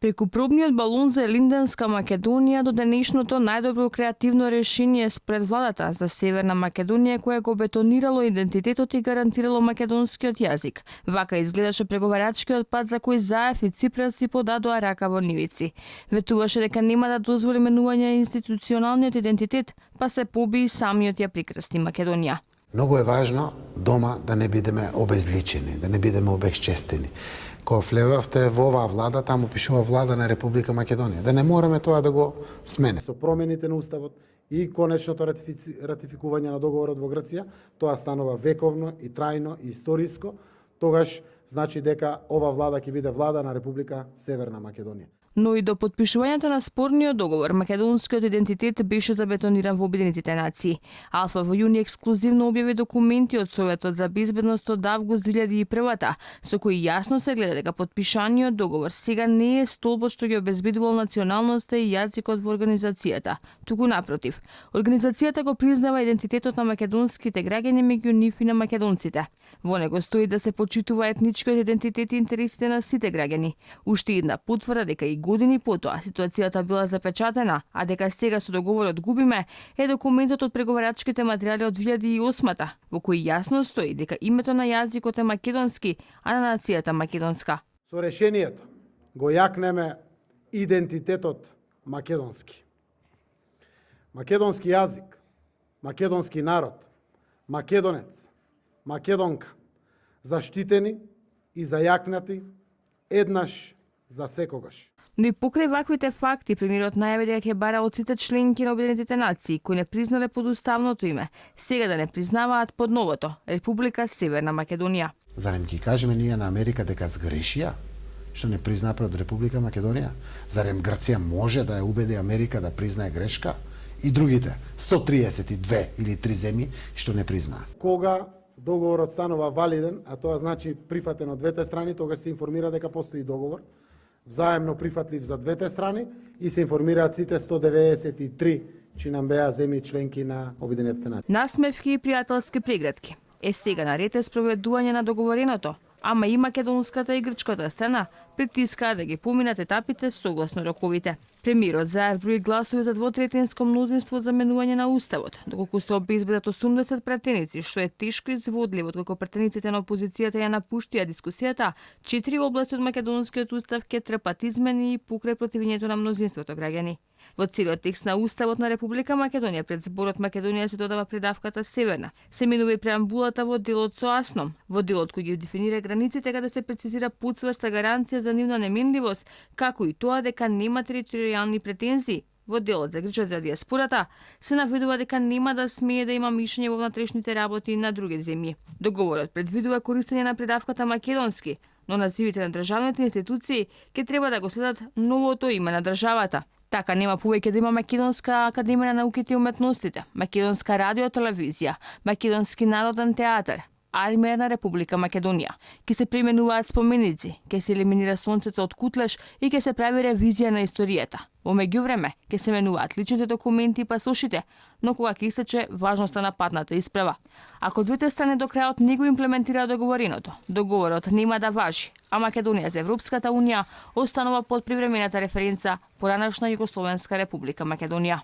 Преку пробниот балон за Линденска Македонија до денешното најдобро креативно решение спред владата за Северна Македонија кое го бетонирало идентитетот и гарантирало македонскиот јазик. Вака изгледаше преговарачкиот пат за кој Заев и Ципрас си подадоа рака во нивици. Ветуваше дека нема да дозволи менување институционалниот идентитет, па се поби и самиот ја прикрсти Македонија. Многу е важно дома да не бидеме обезличени, да не бидеме обезчестени. Кога влевавте во оваа влада, таму пишува влада на Република Македонија. Да не мораме тоа да го смене. Со промените на уставот и конечното ратификување на договорот во Грција, тоа станува вековно и трајно и историско, тогаш значи дека ова влада ќе биде влада на Република Северна Македонија. Но и до подпишувањето на спорниот договор, македонскиот идентитет беше забетониран во Обединетите нации. Алфа во јуни ексклузивно објави документи од Советот за безбедност од август 2001, со кои јасно се гледа дека подпишаниот договор сега не е столбот што ги обезбедувал националноста и јазикот во организацијата. Туку напротив, организацијата го признава идентитетот на македонските граѓани меѓу нив и на македонците. Во него стои да се почитува етничкиот идентитет и интересите на сите граѓани. Уште една потврда дека и години потоа ситуацијата била запечатена, а дека сега со договорот губиме, е документот од преговарачките материјали од 2008 во кој јасно стои дека името на јазикот е македонски, а на нацијата македонска. Со решението го јакнеме идентитетот македонски. Македонски јазик, македонски народ, македонец, македонка, заштитени и зајакнати еднаш за секогаш. Но и покрај ваквите факти, премиерот најави дека ќе бара од сите членки на Обединетите нации кои не признале под уставното име, сега да не признаваат под новото Република Северна Македонија. Зарем ќе кажеме ние на Америка дека сгрешија што не признаа пред Република Македонија? Зарем Грција може да ја убеди Америка да признае грешка? И другите 132 или 3 земји што не признаа. Кога договорот станува валиден, а тоа значи прифатен од двете страни, тогаш се информира дека постои договор, взаемно прифатлив за двете страни и се информираат сите 193 нам беа земји членки на Обединетите нации. Насмевки и пријателски прегратки. Сега наред е спроведување на договореното, ама и македонската и грчката страна притискаа да ги поминат етапите согласно роковите. Премиерот Заев брои гласови за двотретинско мнозинство за менување на уставот, доколку се обезбедат 80 пратеници, што е тешко изводливо, доколку пратениците на опозицијата ја напуштија дискусијата, 4 области од македонскиот устав ќе трпат измени и покрај противењето на мнозинството граѓани. Во целиот текст на уставот на Република Македонија пред зборот Македонија се додава придавката Северна. Се минува и преамбулата во делот со Асном, во делот кој ги дефинира границите каде се прецизира подсвеста гаранција за нивна неминливост, како и тоа дека нема територијални претензии. Во делот за грчката диаспората се наведува дека нема да смее да има мишење во внатрешните работи на други земји. Договорот предвидува користење на придавката македонски, но називите на државните институции ќе треба да го следат новото име на државата. Така нема повеќе да има Македонска академија на науките и уметностите, Македонска радиотелевизија, Македонски народен театар, Армија на Република Македонија. Ке се преименуваат споменици, ке се елиминира сонцето од Кутлеш и ке се прави ревизија на историјата. Во меѓувреме, ке се менуваат личните документи и пасошите, но кога ќе истече важноста на патната исправа. Ако двете страни до крајот не го имплементираат договореното, договорот нема да важи, а Македонија за Европската унија останува под привремената референца поранешна Југословенска Република Македонија.